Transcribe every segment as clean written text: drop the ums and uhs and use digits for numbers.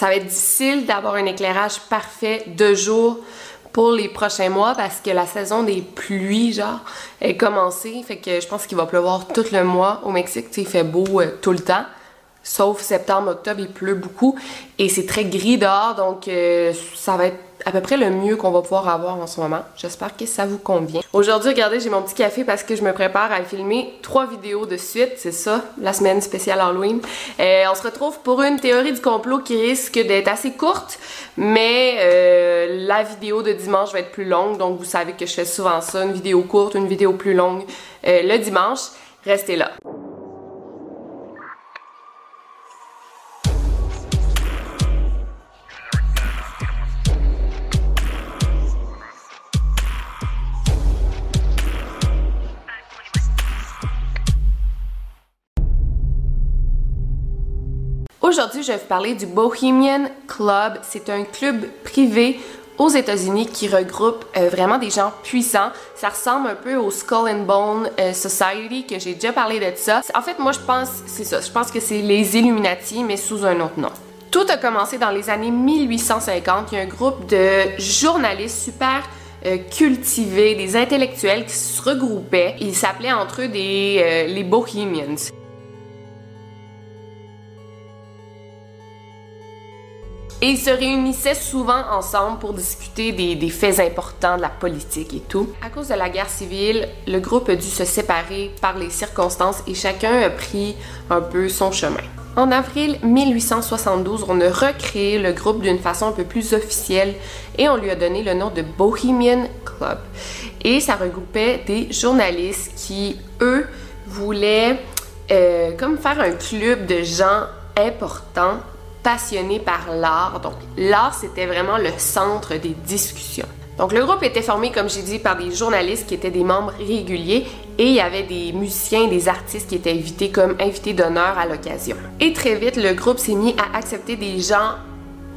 Ça va être difficile d'avoir un éclairage parfait de jour pour les prochains mois parce que la saison des pluies, genre, est commencée. Fait que je pense qu'il va pleuvoir tout le mois au Mexique. Tu sais, il fait beau tout le temps. Sauf septembre, octobre, il pleut beaucoup. Et c'est très gris dehors, donc ça va être à peu près le mieux qu'on va pouvoir avoir en ce moment. J'espère que ça vous convient. Aujourd'hui, regardez, j'ai mon petit café parce que je me prépare à filmer 3 vidéos de suite. C'est ça, la semaine spéciale Halloween. On se retrouve pour une théorie du complot qui risque d'être assez courte, mais la vidéo de dimanche va être plus longue. Donc, vous savez que je fais souvent ça, une vidéo courte, une vidéo plus longue le dimanche. Restez là. Aujourd'hui, je vais vous parler du Bohemian Club. C'est un club privé aux États-Unis qui regroupe vraiment des gens puissants. Ça ressemble un peu au Skull and Bone Society, que j'ai déjà parlé de ça. En fait, moi, je pense, c'est ça. Je pense que c'est les Illuminati, mais sous un autre nom. Tout a commencé dans les années 1850. Il y a un groupe de journalistes super cultivés, des intellectuels qui se regroupaient. Ils s'appelaient entre eux les Bohemians. Et ils se réunissaient souvent ensemble pour discuter des faits importants de la politique et tout. À cause de la guerre civile, le groupe a dû se séparer par les circonstances et chacun a pris un peu son chemin. En avril 1872, on a recréé le groupe d'une façon un peu plus officielle et on lui a donné le nom de Bohemian Club. Et ça regroupait des journalistes qui, eux, voulaient comme faire un club de gens importants passionnés par l'art. Donc, l'art, c'était vraiment le centre des discussions. Donc, le groupe était formé, comme j'ai dit, par des journalistes qui étaient des membres réguliers et il y avait des musiciens et des artistes qui étaient invités comme invités d'honneur à l'occasion. Et très vite, le groupe s'est mis à accepter des gens,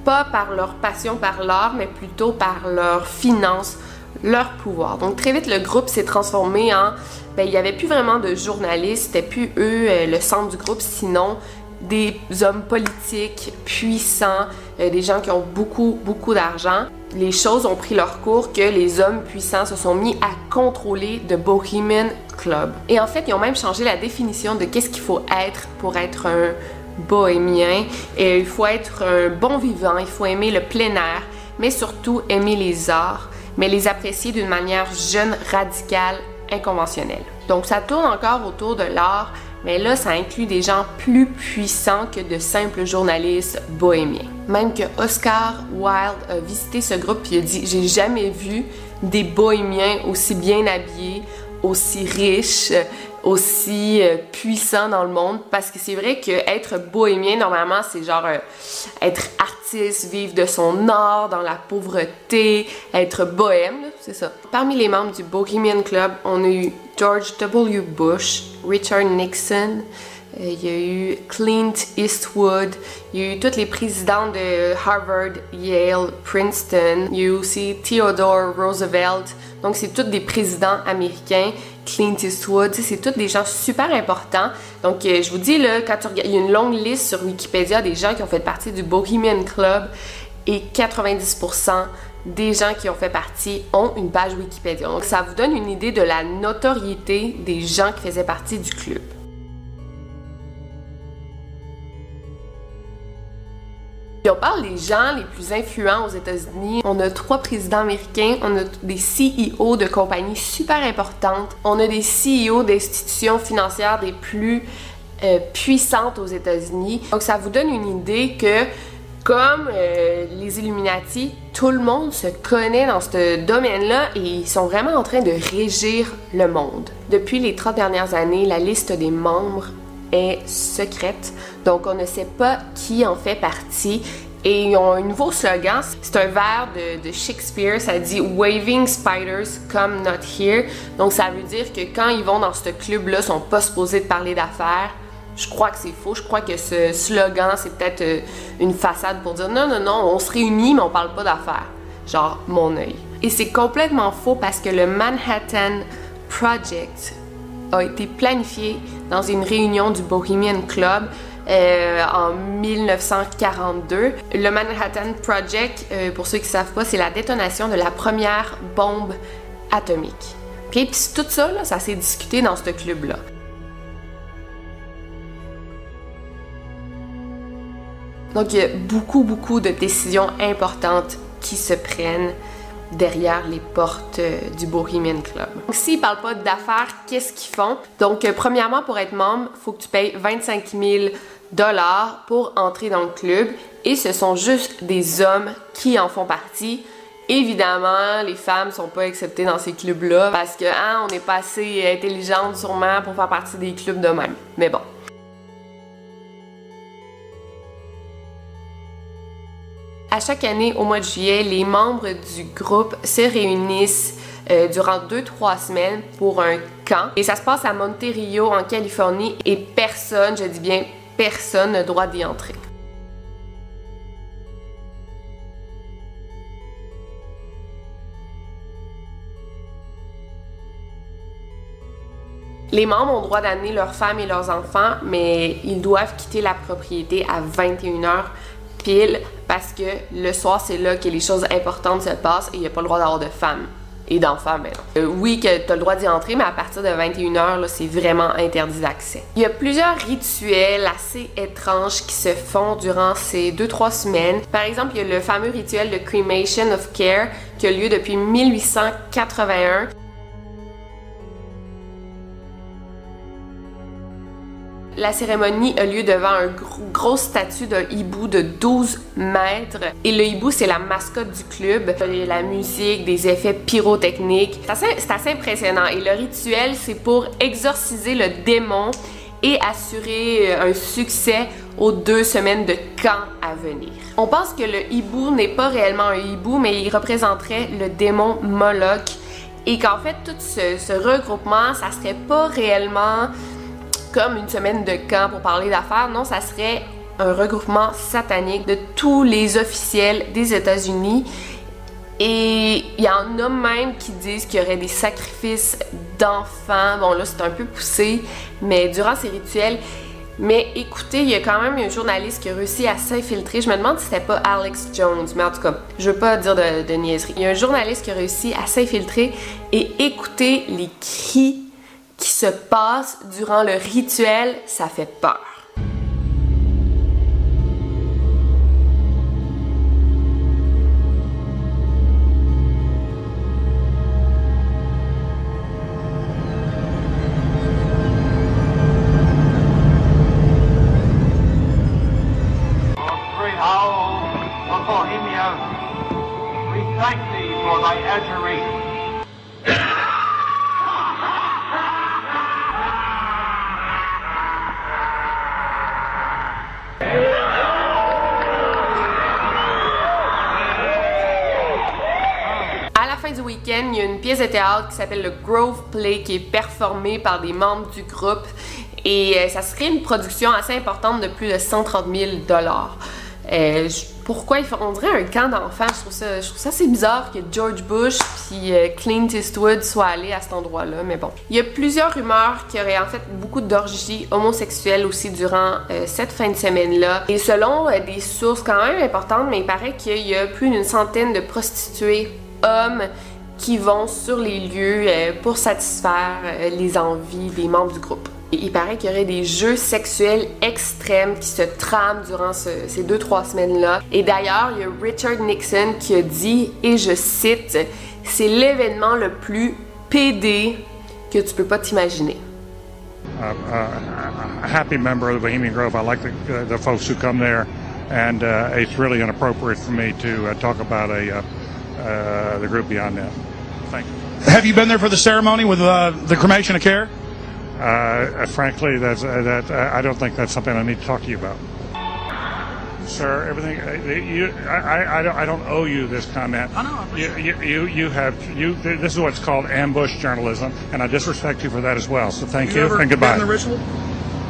pas par leur passion par l'art, mais plutôt par leur finance, leur pouvoir. Donc, très vite, le groupe s'est transformé en... il n'y avait plus vraiment de journalistes, c'était plus eux le centre du groupe, sinon des hommes politiques puissants, des gens qui ont beaucoup d'argent. Les choses ont pris leur cours que les hommes puissants se sont mis à contrôler The Bohemian Club. Et en fait, ils ont même changé la définition de qu'est-ce qu'il faut être pour être un bohémien. Et il faut être un bon vivant, il faut aimer le plein air, mais surtout aimer les arts, mais les apprécier d'une manière jeune, radicale, inconventionnelle. Donc ça tourne encore autour de l'art, mais là, ça inclut des gens plus puissants que de simples journalistes bohémiens. Même que Oscar Wilde a visité ce groupe et a dit « J'ai jamais vu des bohémiens aussi bien habillés, aussi riches, aussi puissants dans le monde. » Parce que c'est vrai qu'être bohémien, normalement, c'est genre être artiste, vivre de son art, dans la pauvreté, être bohème, c'est ça. Parmi les membres du Bohemian Club, on a eu George W. Bush, Richard Nixon, il y a eu Clint Eastwood, il y a eu tous les présidents de Harvard, Yale, Princeton, il y a eu aussi Theodore Roosevelt. Donc c'est tous des présidents américains. Clint Eastwood, c'est tous des gens super importants. Donc je vous dis là, quand tu regardes, il y a une longue liste sur Wikipédia des gens qui ont fait partie du Bohemian Club et 90% des gens qui ont fait partie ont une page Wikipédia. Donc ça vous donne une idée de la notoriété des gens qui faisaient partie du club. Puis on parle des gens les plus influents aux États-Unis. On a 3 présidents américains, on a des CEO de compagnies super importantes, on a des CEO d'institutions financières des plus puissantes aux États-Unis. Donc ça vous donne une idée que, comme les Illuminati, tout le monde se connaît dans ce domaine-là et ils sont vraiment en train de régir le monde. Depuis les 30 dernières années, la liste des membres est secrète, donc on ne sait pas qui en fait partie. Et ils ont un nouveau slogan, c'est un vers de Shakespeare, ça dit « Waving spiders come not here ». Donc ça veut dire que quand ils vont dans ce club-là, ils sont pas supposés de parler d'affaires. Je crois que c'est faux, je crois que ce slogan, c'est peut-être une façade pour dire « Non, non, non, on se réunit, mais on parle pas d'affaires ». Genre, mon œil. Et c'est complètement faux parce que le Manhattan Project a été planifié dans une réunion du Bohemian Club. en 1942. Le Manhattan Project, pour ceux qui ne savent pas, c'est la détonation de la première bombe atomique. Okay? Puis tout ça, là, ça s'est discuté dans ce club-là. Donc il y a beaucoup de décisions importantes qui se prennent derrière les portes du Bohemian Club. Donc s'ils parlent pas d'affaires, qu'est-ce qu'ils font? Donc premièrement, pour être membre, il faut que tu payes 25 000 $ pour entrer dans le club et ce sont juste des hommes qui en font partie. Évidemment, les femmes sont pas acceptées dans ces clubs-là parce que on n'est pas assez intelligente sûrement pour faire partie des clubs de même. Mais bon. À chaque année, au mois de juillet, les membres du groupe se réunissent durant 2-3 semaines pour un camp. Et ça se passe à Monterey, en Californie, et personne, je dis bien personne, n'a le droit d'y entrer. Les membres ont le droit d'amener leurs femmes et leurs enfants, mais ils doivent quitter la propriété à 21 h pile parce que le soir, c'est là que les choses importantes se passent et il n'y a pas le droit d'avoir de femmes et d'enfants. Mais non. Oui, que tu as le droit d'y entrer, mais à partir de 21 h, c'est vraiment interdit d'accès. Il y a plusieurs rituels assez étranges qui se font durant ces 2-3 semaines. Par exemple, il y a le fameux rituel de Cremation of Care qui a lieu depuis 1881. La cérémonie a lieu devant un gros statue d'un hibou de 12 mètres. Et le hibou, c'est la mascotte du club. Il y a la musique, des effets pyrotechniques. C'est assez impressionnant. Et le rituel, c'est pour exorciser le démon et assurer un succès aux 2 semaines de camp à venir. On pense que le hibou n'est pas réellement un hibou, mais il représenterait le démon Moloch. Et qu'en fait, tout ce regroupement, ça serait pas réellement comme une semaine de camp pour parler d'affaires. Non, ça serait un regroupement satanique de tous les officiels des États-Unis. Et il y en a même qui disent qu'il y aurait des sacrifices d'enfants. Bon, là, c'est un peu poussé, mais durant ces rituels. Mais écoutez, il y a quand même un journaliste qui a réussi à s'infiltrer. Je me demande si c'était pas Alex Jones, mais en tout cas, je veux pas dire de niaiserie. Il y a un journaliste qui a réussi à s'infiltrer et écouter les cris qui se passe durant le rituel, ça fait peur. Du week-end, il y a une pièce de théâtre qui s'appelle le Grove Play qui est performée par des membres du groupe et ça serait une production assez importante de plus de 130 000 $. Pourquoi on dirait un camp d'enfants? Je trouve ça assez bizarre que George Bush puis Clint Eastwood soient allés à cet endroit-là, mais bon. Il y a plusieurs rumeurs qu'il y aurait en fait beaucoup d'orgies homosexuelles aussi durant cette fin de semaine-là. Et selon des sources quand même importantes, mais il paraît qu'il y a plus d'une centaine de prostituées hommes qui vont sur les lieux pour satisfaire les envies des membres du groupe. Et il paraît qu'il y aurait des jeux sexuels extrêmes qui se trament durant ces 2-3 semaines-là. Et d'ailleurs, il y a Richard Nixon qui a dit, et je cite, « C'est l'événement le plus PD que tu peux pas t'imaginer. » A happy member of the Bohemian Grove. I like the folks who come there, and it's really inappropriate for me to talk about the group beyond that. Thank you. Have you been there for the ceremony with the cremation of care? Frankly, I don't think that's something I need to talk to you about. Sir, everything I don't owe you this comment. I know. This is what's called ambush journalism, and I disrespect you for that as well. So thank you and goodbye. Been the ritual?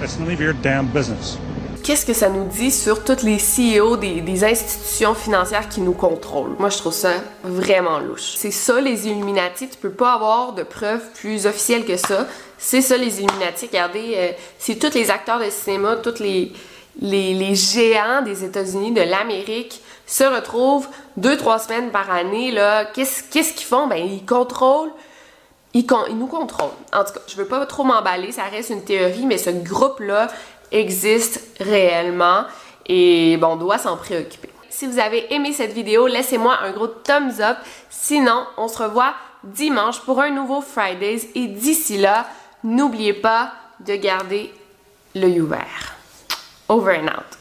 It's none of your damn business. Qu'est-ce que ça nous dit sur tous les CEO des institutions financières qui nous contrôlent? Moi, je trouve ça vraiment louche. C'est ça, les Illuminati. Tu peux pas avoir de preuves plus officielles que ça. C'est ça, les Illuminati. Regardez, c'est tous les acteurs de cinéma, tous les les géants des États-Unis, de l'Amérique, se retrouvent 2-3 semaines par année, là, qu'est-ce qu'ils font? Ben, ils contrôlent, ils nous contrôlent. En tout cas, je veux pas trop m'emballer, ça reste une théorie, mais ce groupe-là existe réellement et bon, on doit s'en préoccuper. Si vous avez aimé cette vidéo, laissez-moi un gros thumbs up. Sinon, on se revoit dimanche pour un nouveau Fridays et d'ici là, n'oubliez pas de garder l'œil ouvert. Over and out.